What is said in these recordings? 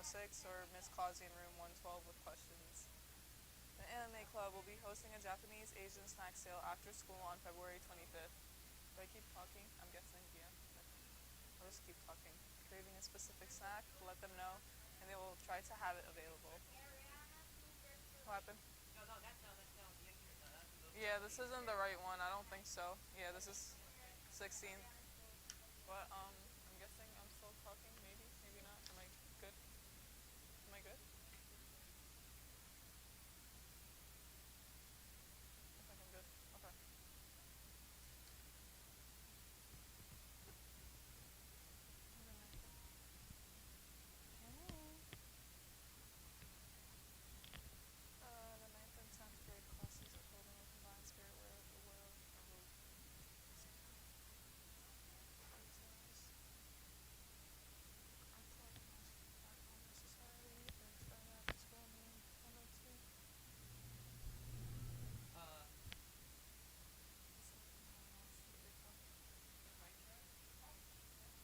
106 or Miss Causey in room 112 with questions. The Anime Club will be hosting a Japanese Asian snack sale after school on February 25th. Do I keep talking? I'm guessing, yeah. I'll just keep talking. Craving a specific snack, let them know, and they will try to have it available. What happened? Yeah, this isn't the right one. I don't think so. Yeah, this is 16. But, I'm guessing I'm still talking. Maybe, maybe not. Am I good? Am I good? I think I'm good. Okay. The 9th and 10th grade classes are holding a combined spirit where the world details. I thought it was back on the society. They explained that the school name 102.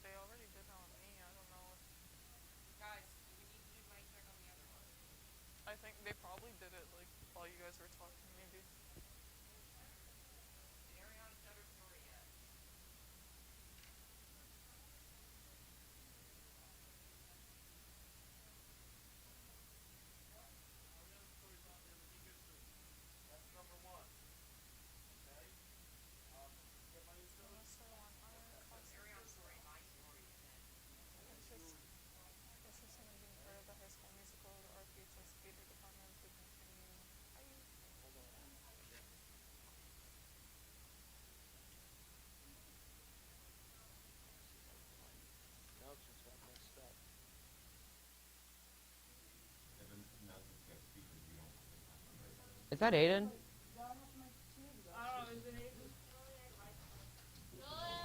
They already did that on me. I don't know if. I think they probably did it like while you guys were talking, maybe. Assistant and being part of the high school musical, the RPtv theater department to continue. Is that Aiden?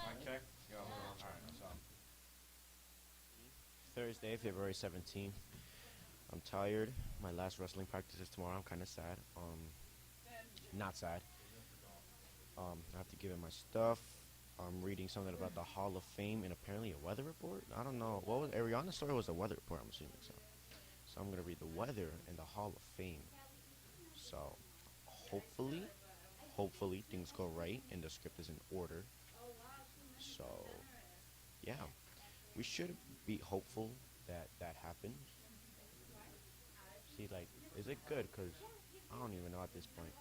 Mic check. Yo, alright, what's up? Thursday, February 17th. I'm tired. My last wrestling practice is tomorrow. I'm kind of sad. Not sad. I have to give in my stuff. I'm reading something about the Hall of Fame and apparently a weather report. I don't know. What was Ariana's story? Was a weather report, I'm assuming. So I'm gonna read the weather and the Hall of Fame. So hopefully things go right and the script is in order. So yeah, we should be hopeful that that happens. See, like, is it good? Cause I don't even know at this point.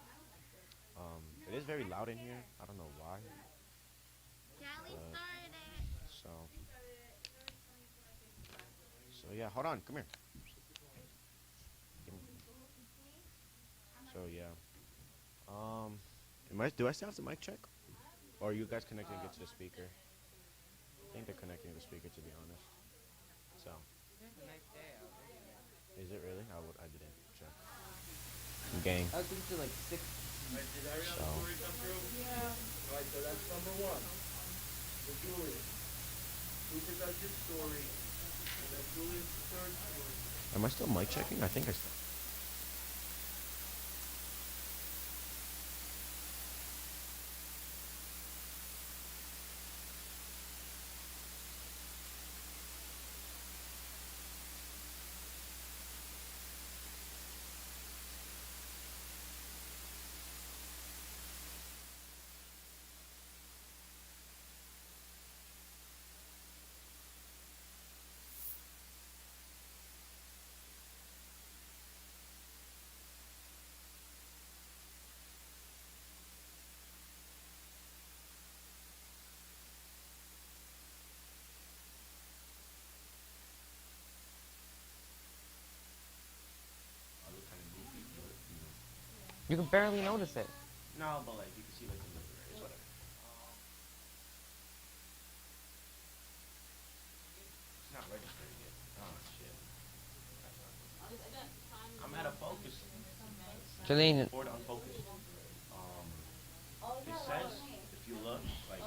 It is very loud in here. I don't know why. So, so yeah. Hold on. Come here. So yeah. Do I still have the mic check? Or are you guys connecting it to the speaker? I think they're connecting the speaker, to be honest. So. Is it really? I didn't check. Gang. I was thinking to like 6. Did Ariana's story come through? Yeah. Alright, so that's number one. For Julian. Who forgot your story? And then Julian's third story. Am I still mic checking? I think I still. You can barely notice it. No, but like you can see like the liver is whatever. It's not registering yet. Oh shit. I'm out of focus. Jalene, Board unfocused. It says if you look, like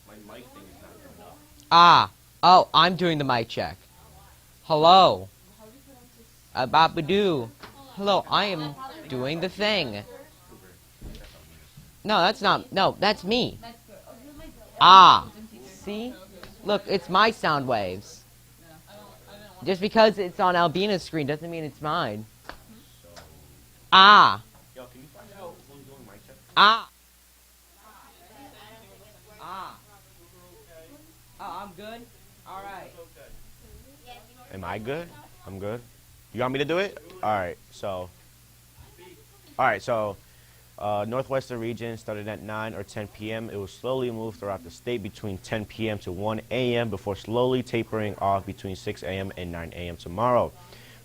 my mic thing is not going up. oh, I'm doing the mic check. Hello. Babadoo. Hello, I am doing the thing. No, that's not. No, that's me. See? Look, it's my sound waves. Just because it's on Albina's screen doesn't mean it's mine. Ah. Yo, can you find out who's doing my check? Ah. Ah. Oh, I'm good? All right. Am I good? I'm good. You want me to do it? All right. So, Northwestern region started at 9 or 10 p.m. It will slowly move throughout the state between 10 p.m. to 1 a.m. before slowly tapering off between 6 a.m. and 9 a.m. tomorrow.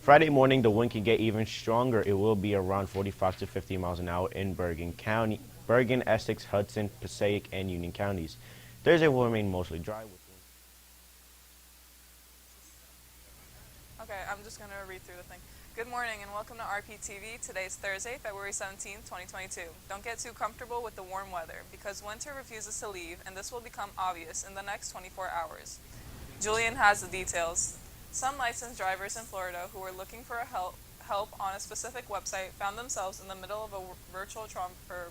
Friday morning, the wind can get even stronger. It will be around 45 to 50 miles an hour in Bergen County, Bergen, Essex, Hudson, Passaic, and Union counties. Thursday will remain mostly dry. Okay, I'm just going to read through the thing. Good morning and welcome to RPtv. Today's Thursday, February 17, 2022. Don't get too comfortable with the warm weather because winter refuses to leave and this will become obvious in the next 24 hours. Julian has the details. Some licensed drivers in Florida who were looking for help on a specific website found themselves in the middle of a virtual Trump or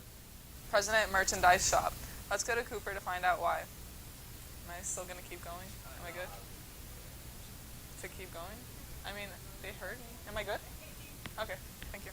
President merchandise shop. Let's go to Cooper to find out why. Am I still going to keep going? Am I good? To keep going? I mean, they heard me. Am I good? Okay, thank you.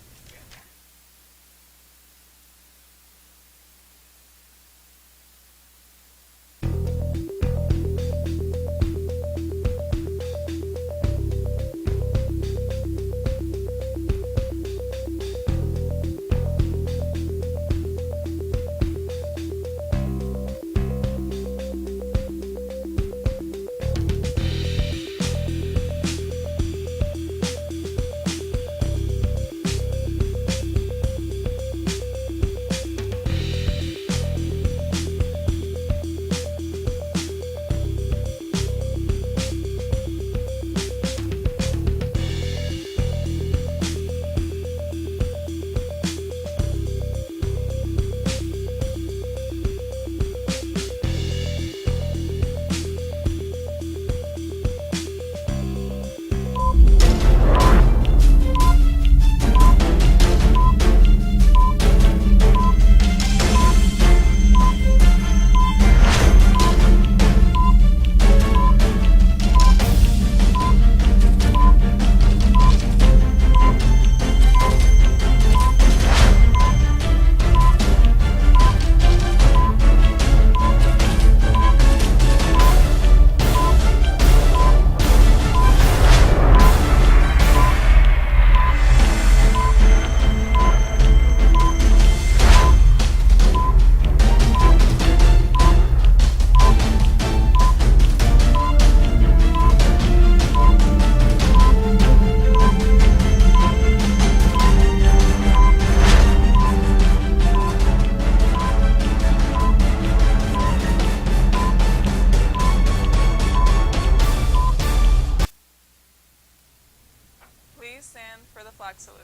Please stand for the flag salute.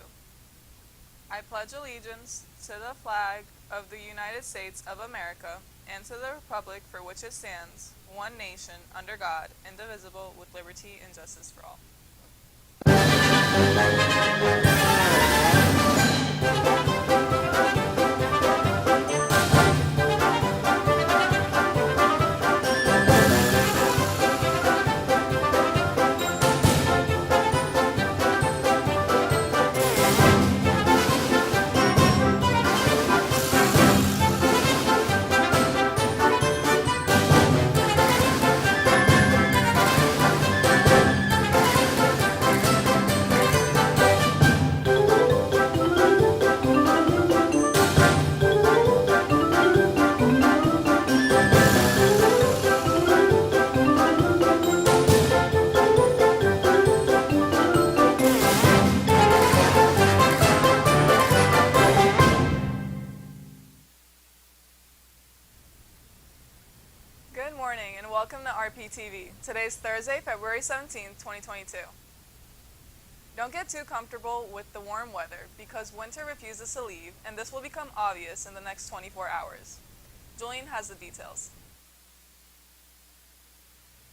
I pledge allegiance to the flag of the United States of America and to the republic for which it stands, one nation, under God, indivisible, with liberty and justice for all. Good morning and welcome to RPtv. Today's Thursday, February 17th, 2022. Don't get too comfortable with the warm weather because winter refuses to leave and this will become obvious in the next 24 hours. Julian has the details.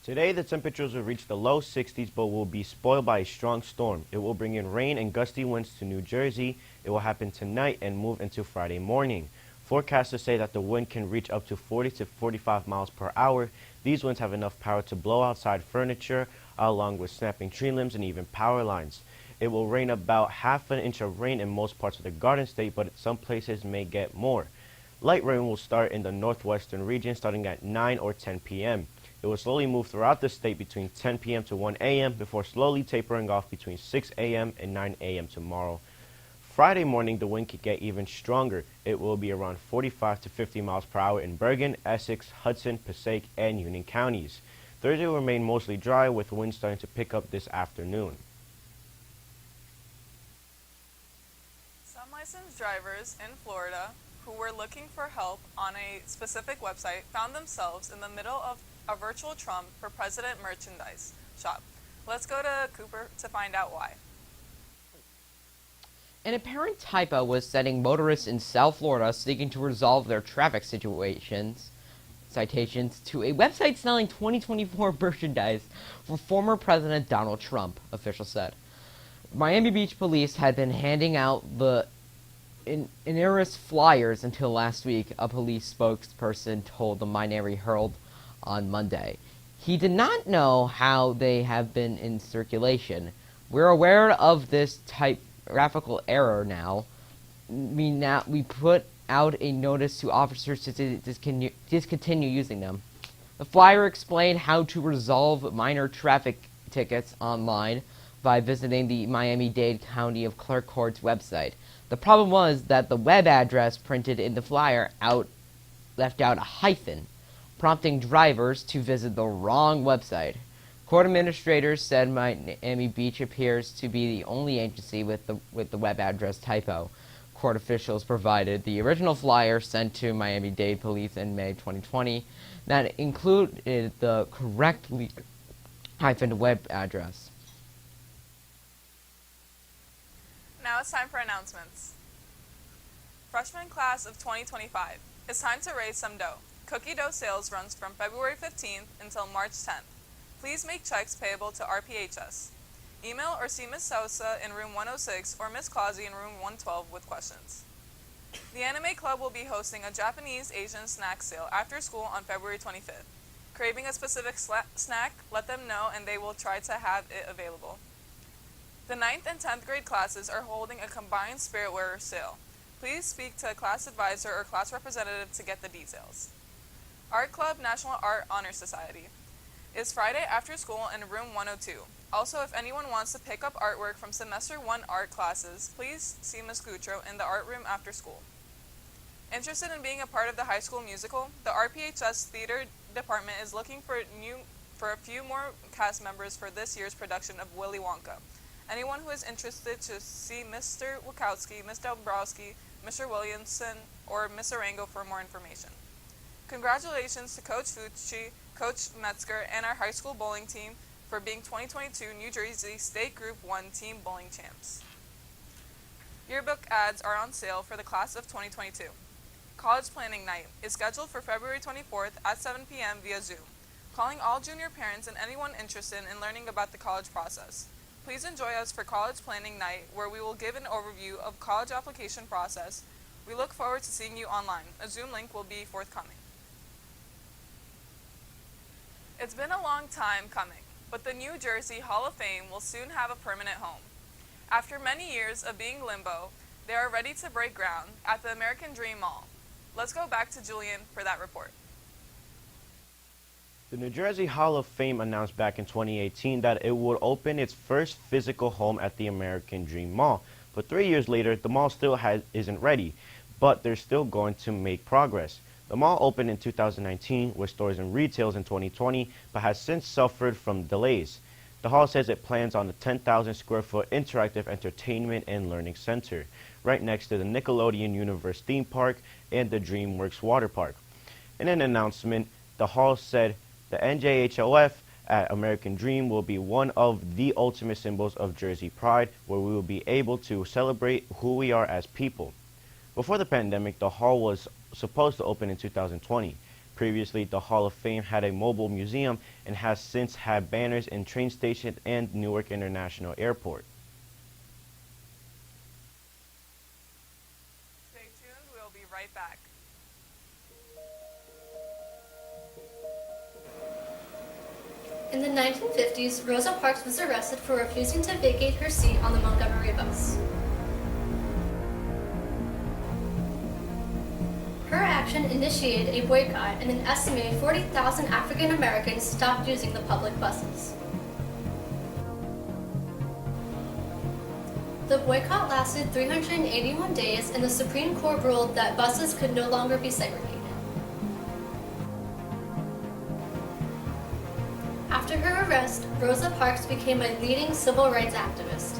Today, the temperatures will reach the low 60s, but will be spoiled by a strong storm. It will bring in rain and gusty winds to New Jersey. It will happen tonight and move into Friday morning. Forecasters say that the wind can reach up to 40 to 45 miles per hour. These winds have enough power to blow outside furniture, along with snapping tree limbs and even power lines. It will rain about half an inch of rain in most parts of the Garden State, but some places may get more. Light rain will start in the northwestern region starting at 9 or 10 p.m. It will slowly move throughout the state between 10 p.m. to 1 a.m. before slowly tapering off between 6 a.m. and 9 a.m. tomorrow. Friday morning, the wind could get even stronger. It will be around 45 to 50 miles per hour in Bergen, Essex, Hudson, Passaic, and Union counties. Thursday will remain mostly dry with winds starting to pick up this afternoon. Some licensed drivers in Florida who were looking for help on a specific website found themselves in the middle of a virtual Trump for President merchandise shop. Let's go to Cooper to find out why. An apparent typo was sending motorists in South Florida seeking to resolve their traffic citations to a website selling 2024 merchandise for former President Donald Trump, officials said. Miami Beach police had been handing out the inerrant flyers until last week, a police spokesperson told the Miami Herald on Monday. He did not know how they have been in circulation. We're aware of this typographical error now. We put out a notice to officers to discontinue using them. The flyer explained how to resolve minor traffic tickets online by visiting the Miami-Dade County of Clerk Court's website. The problem was that the web address printed in the flyer left out a hyphen, prompting drivers to visit the wrong website. Court administrators said Miami Beach appears to be the only agency with the web address typo. Court officials provided the original flyer sent to Miami-Dade police in May 2020 that included the correctly hyphened web address. Now it's time for announcements. Freshman class of 2025. It's time to raise some dough. Cookie dough sales runs from February 15th until March 10th. Please make checks payable to RPHS. Email or see Ms. Sosa in room 106 or Ms. Clausy in room 112 with questions. The Anime Club will be hosting a Japanese Asian snack sale after school on February 25th. Craving a specific snack? Let them know and they will try to have it available. The 9th and 10th grade classes are holding a combined spiritwear sale. Please speak to a class advisor or class representative to get the details. Art Club National Art Honor Society is Friday after school in room 102. Also, if anyone wants to pick up artwork from semester 1 art classes, please see Ms. Gutro in the art room after school. Interested in being a part of the high school musical? The RPHS Theater Department is looking for a few more cast members for this year's production of Willy Wonka. Anyone who is interested to see Mr. Wachowski, Ms. Dombrowski, Mr. Williamson, or Ms. Arango for more information. Congratulations to Coach Fucci, Coach Metzger, and our high school bowling team for being 2022 New Jersey State Group 1 Team Bowling Champs. Yearbook ads are on sale for the class of 2022. College Planning Night is scheduled for February 24th at 7 p.m. via Zoom. Calling all junior parents and anyone interested in learning about the college process. Please enjoy us for College Planning Night, where we will give an overview of college application process. We look forward to seeing you online. A Zoom link will be forthcoming. It's been a long time coming, but the New Jersey Hall of Fame will soon have a permanent home. After many years of being limbo, they are ready to break ground at the American Dream Mall. Let's go back to Julian for that report. The New Jersey Hall of Fame announced back in 2018 that it would open its first physical home at the American Dream Mall. But 3 years later, the mall still isn't ready, but they're still going to make progress. The mall opened in 2019 with stores and retails in 2020, but has since suffered from delays. The hall says it plans on a 10,000 square foot interactive entertainment and learning center, right next to the Nickelodeon Universe theme park and the DreamWorks water park. In an announcement, the hall said the NJHOF at American Dream will be one of the ultimate symbols of Jersey pride, where we will be able to celebrate who we are as people. Before the pandemic, the hall was supposed to open in 2020. Previously, the Hall of Fame had a mobile museum and has since had banners in train stations and Newark International Airport. Stay tuned, we'll be right back. In the 1950s, Rosa Parks was arrested for refusing to vacate her seat on the Montgomery bus. Her action initiated a boycott, and an estimated 40,000 African Americans stopped using the public buses. The boycott lasted 381 days, and the Supreme Court ruled that buses could no longer be segregated. After her arrest, Rosa Parks became a leading civil rights activist.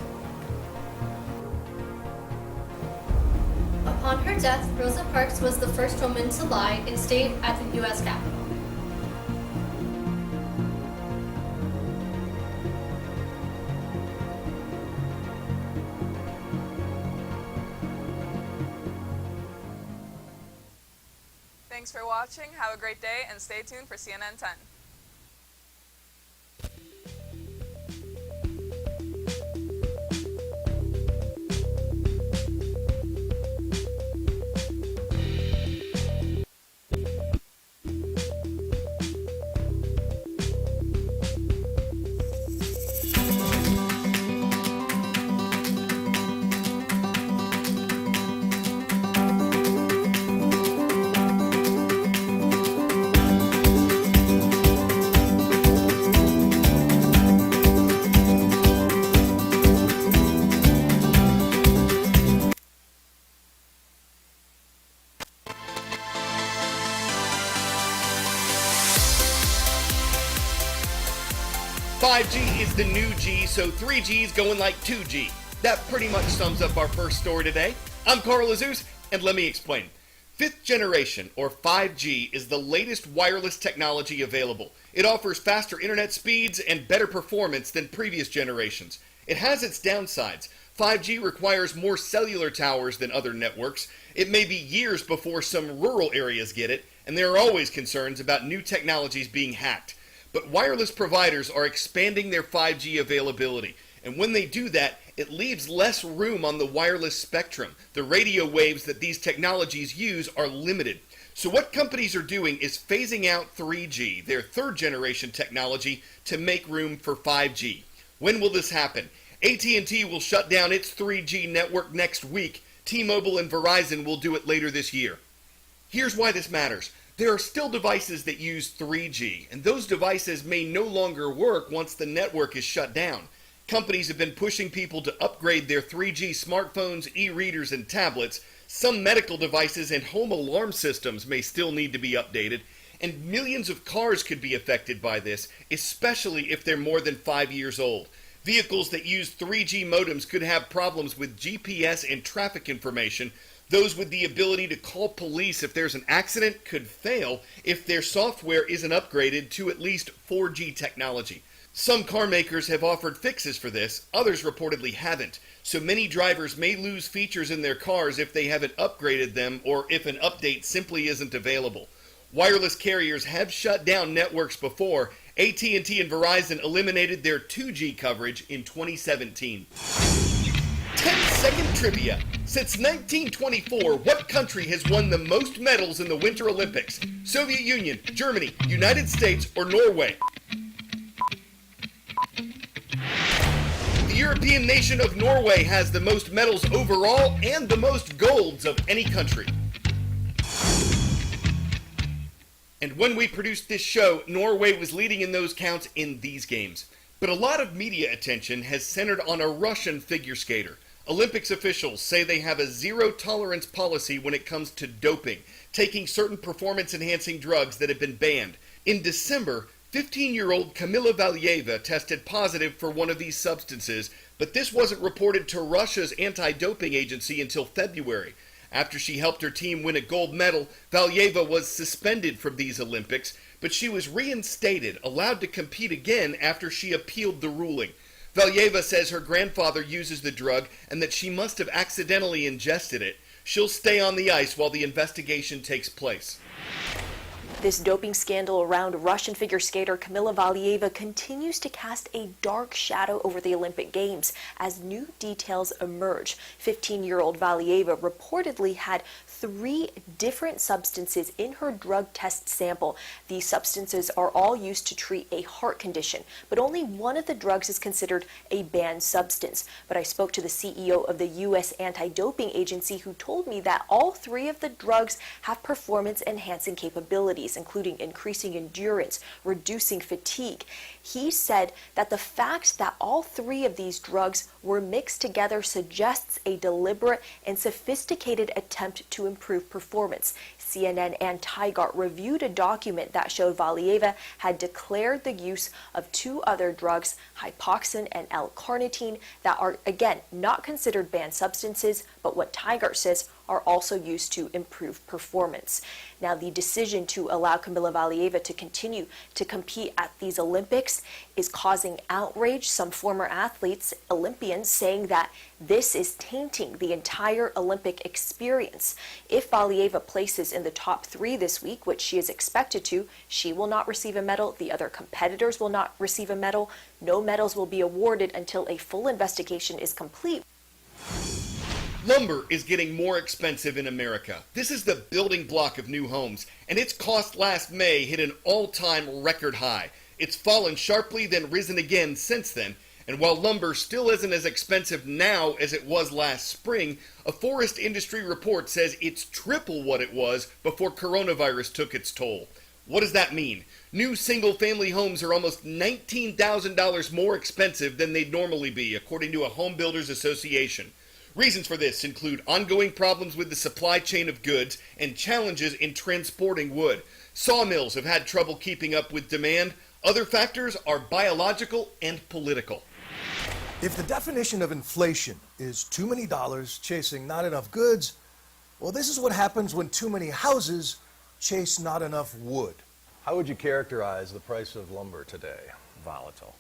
Upon her death, Rosa Parks was the first woman to lie in state at the U.S. Capitol. Thanks for watching, have a great day, and stay tuned for CNN 10. .5G is the new G, so 3G is going like 2G. That pretty much sums up our first story today. I'm Carl Azus, and let me explain. 5th generation, or 5G, is the latest wireless technology available. It offers faster internet speeds and better performance than previous generations. It has its downsides. 5G requires more cellular towers than other networks. It may be years before some rural areas get it, and there are always concerns about new technologies being hacked. But wireless providers are expanding their 5G availability, and when they do that, it leaves less room on the wireless spectrum. The radio waves that these technologies use are limited. So what companies are doing is phasing out 3G, their 3rd generation technology, to make room for 5G. When will this happen? AT&T will shut down its 3G network next week. T-Mobile and Verizon will do it later this year. Here's why this matters. There are still devices that use 3G, and those devices may no longer work once the network is shut down. Companies have been pushing people to upgrade their 3G smartphones, e-readers, and tablets. Some medical devices and home alarm systems may still need to be updated, and millions of cars could be affected by this, especially if they're more than 5 years old. Vehicles that use 3G modems could have problems with GPS and traffic information. Those with the ability to call police if there's an accident could fail if their software isn't upgraded to at least 4G technology. Some car makers have offered fixes for this, others reportedly haven't. So many drivers may lose features in their cars if they haven't upgraded them or if an update simply isn't available. Wireless carriers have shut down networks before. AT&T and Verizon eliminated their 2G coverage in 2017. 10-second trivia. Since 1924, what country has won the most medals in the Winter Olympics? Soviet Union, Germany, United States, or Norway? The European nation of Norway has the most medals overall and the most golds of any country. And when we produced this show, Norway was leading in those counts in these games. But a lot of media attention has centered on a Russian figure skater. Olympics officials say they have a zero-tolerance policy when it comes to doping, taking certain performance-enhancing drugs that have been banned. In December, 15-year-old Kamila Valieva tested positive for one of these substances, but this wasn't reported to Russia's anti-doping agency until February. After she helped her team win a gold medal, Valieva was suspended from these Olympics, but she was reinstated, allowed to compete again after she appealed the ruling. Valieva says her grandfather uses the drug and that she must have accidentally ingested it. She'll stay on the ice while the investigation takes place. This doping scandal around Russian figure skater Kamila Valieva continues to cast a dark shadow over the Olympic Games as new details emerge. 15-year-old Valieva reportedly had 3 different substances in her drug test sample. These substances are all used to treat a heart condition, but only one of the drugs is considered a banned substance. But I spoke to the CEO of the U.S. Anti-Doping Agency, who told me that all 3 of the drugs have performance-enhancing capabilities, including increasing endurance, reducing fatigue. He said that the fact that all 3 of these drugs were mixed together suggests a deliberate and sophisticated attempt to improve performance. CNN and Tigart reviewed a document that showed Valieva had declared the use of 2 other drugs, hypoxin and L-carnitine, that are, again, not considered banned substances, but what Tigart says are also used to improve performance. Now, the decision to allow Kamila Valieva to continue to compete at these Olympics is causing outrage. Some former athletes, Olympians, saying that this is tainting the entire Olympic experience. If Valieva places in the top 3 this week, which she is expected to, she will not receive a medal. The other competitors will not receive a medal. No medals will be awarded until a full investigation is complete. Lumber is getting more expensive in America. This is the building block of new homes, and its cost last May hit an all-time record high. It's fallen sharply, then risen again since then. And while lumber still isn't as expensive now as it was last spring, a forest industry report says it's triple what it was before coronavirus took its toll. What does that mean? New single-family homes are almost $19,000 more expensive than they'd normally be, according to a home builders association. Reasons for this include ongoing problems with the supply chain of goods and challenges in transporting wood. Sawmills have had trouble keeping up with demand. Other factors are biological and political. If the definition of inflation is too many dollars chasing not enough goods, well, this is what happens when too many houses chase not enough wood. How would you characterize the price of lumber today? Volatile.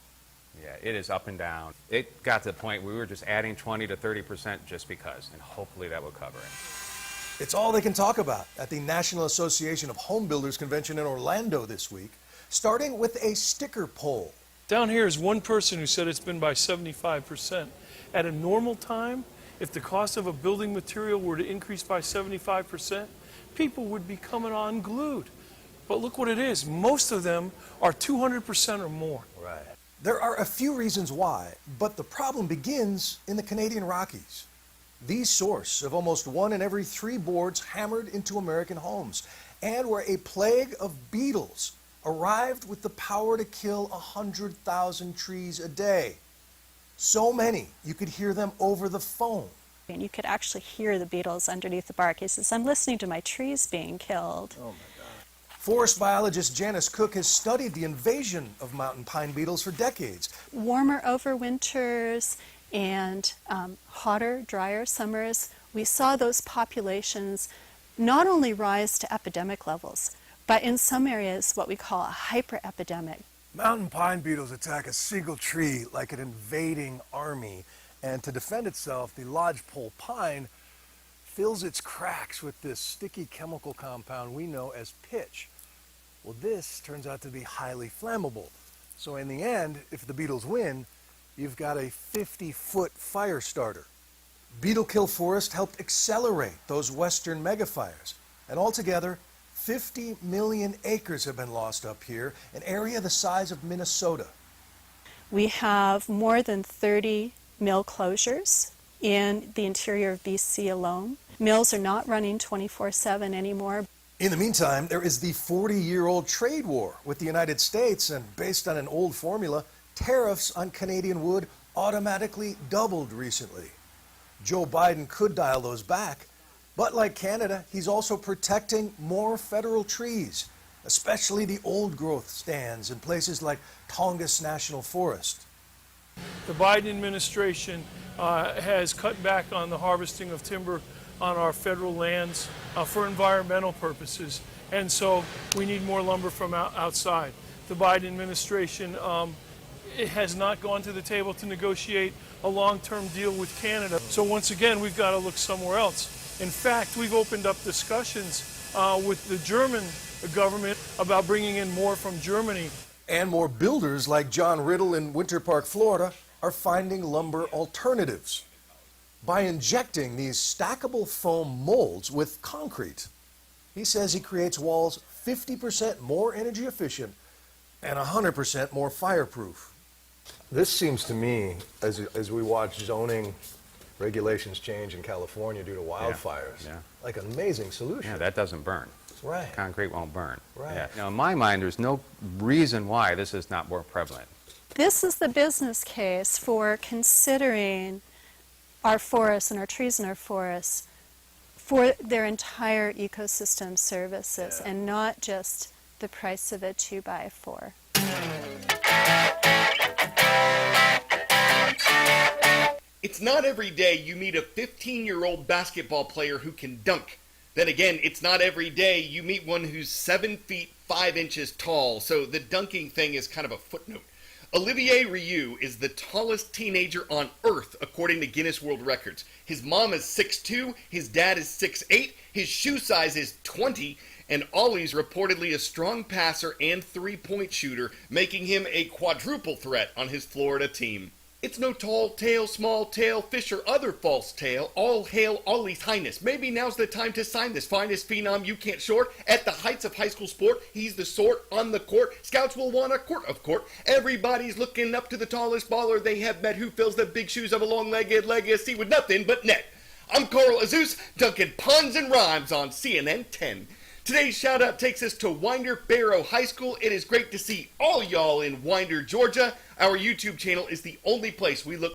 Yeah, it is up and down. It got to the point where we were just adding 20 to 30% just because, and hopefully that will cover it. It's all they can talk about at the National Association of Home Builders Convention in Orlando this week, starting with a sticker poll. Down here is one person who said it's been by 75%. At a normal time, if the cost of a building material were to increase by 75%, people would be coming unglued. But look what it is. Most of them are 200% or more. Right. There are a few reasons why, but the problem begins in the Canadian Rockies, the source of almost 1 in every 3 boards hammered into American homes, and where a plague of beetles arrived with the power to kill 100,000 trees a day. So many, you could hear them over the phone. And you could actually hear the beetles underneath the bark. He says, I'm listening to my trees being killed. Oh my God. Forest biologist Janice Cook has studied the invasion of mountain pine beetles for decades. Warmer overwinters and hotter, drier summers, we saw those populations not only rise to epidemic levels, but in some areas what we call a hyperepidemic. Mountain pine beetles attack a single tree like an invading army, and to defend itself, the lodgepole pine fills its cracks with this sticky chemical compound we know as pitch. Well, this turns out to be highly flammable. So in the end, if the beetles win, you've got a 50-foot fire starter. Beetle Kill Forest helped accelerate those western megafires. And altogether, 50 million acres have been lost up here, an area the size of Minnesota. We have more than 30 mill closures in the interior of BC alone. Mills are not running 24/7 anymore. In the meantime, there is the 40-year-old trade war with the United States, and based on an old formula, tariffs on Canadian wood automatically doubled recently. Joe Biden could dial those back, but like Canada, he's also protecting more federal trees, especially the old-growth stands in places like Tongass National Forest. The Biden administration has cut back on the harvesting of timber on our federal lands for environmental purposes, and so we need more lumber from outside. The Biden administration it has not gone to the table to negotiate a long-term deal with Canada. So once again, we've got to look somewhere else. In fact, we've opened up discussions with the German government about bringing in more from Germany. And more builders like John Riddle in Winter Park, Florida, are finding lumber alternatives. by injecting these stackable foam molds with concrete. He says he creates walls 50% more energy efficient and 100% more fireproof. This seems to me, as we watch zoning regulations change in California due to wildfires, like an amazing solution. Yeah, that doesn't burn. Right. Concrete won't burn. Right. Yeah. Now, in my mind, there's no reason why this is not more prevalent. This is the business case for considering our forests and our trees in our forests for their entire ecosystem services and not just the price of a 2x4. It's not every day you meet a 15-year-old basketball player who can dunk. Then again, it's not every day you meet one who's 7 feet 5 inches tall, so the dunking thing is kind of a footnote. Olivier Rioux is the tallest teenager on Earth, according to Guinness World Records. His mom is 6'2", his dad is 6'8", his shoe size is 20, and Ollie's reportedly a strong passer and three-point shooter, making him a quadruple threat on his Florida team. It's no tall tale, small tale, fish or other false tale. All hail Ollie's Highness. Maybe now's the time to sign this finest phenom you can't short. At the heights of high school sport, he's the sort on the court. Scouts will want a quart of court. Everybody's looking up to the tallest baller they have met who fills the big shoes of a long-legged legacy with nothing but net. I'm Carl Azus, dunking puns and rhymes on CNN 10. Today's shout-out takes us to Winder Barrow High School. It is great to see all y'all in Winder, Georgia. Our YouTube channel is the only place we look